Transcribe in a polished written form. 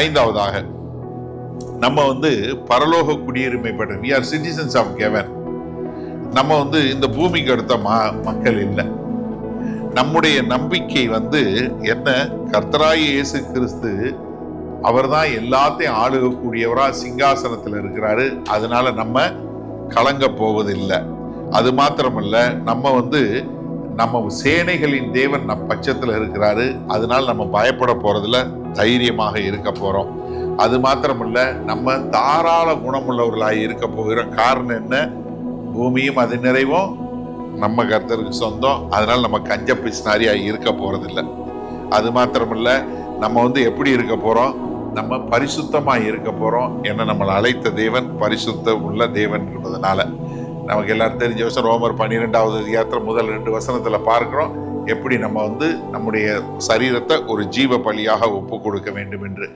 ஐந்தாவதாக, நம்ம பரலோக குடியுரிமை பெற்ற we are citizens of heaven. நம்ம இந்த பூமிக்கு அடுத்த மக்கள் இல்லை. நம்முடைய நம்பிக்கை என்ன? கர்த்தராகிய இயேசு கிறிஸ்து அவர்தான் எல்லாத்தையும் ஆளுகக்கூடியவரா சிங்காசனத்தில் இருக்கிறாரு. அதனால நம்ம கலங்க போவதில்லை. அது மாத்திரமல்ல, நம்ம சேனைகளின் தேவன் நம் பட்சத்தில் இருக்கிறாரு. அதனால நம்ம பயப்பட போறதுல தைரியமாக இருக்க போறோம். அது மாத்திரமல்ல, நம்ம தாராள குணமுள்ளவர்களாக இருக்க போகிற காரணம் என்ன? பூமியும் அது நிறைவும் நம்ம கர்த்தருக்கு சொந்தம். அதனால நம்ம கஞ்ச பிசினாரியா இருக்க போறதில்லை. அது மாத்திரமல்ல, நம்ம எப்படி இருக்க போறோம்? நம்ம பரிசுத்தமா இருக்க போறோம். ஏன்னா நம்மளை அழைத்த தேவன் பரிசுத்த உள்ள தேவன் என்பதனால. நமக்கு எல்லாரும் தெரிஞ்ச வசனம் ரோமர் 12வது அதிகாரத்துல முதல் 2 வசனத்துல பார்க்கிறோம் எப்படி நம்ம நம்முடைய சரீரத்தை ஒரு ஜீவ பலியாக ஒப்பு கொடுக்க வேண்டும் என்று.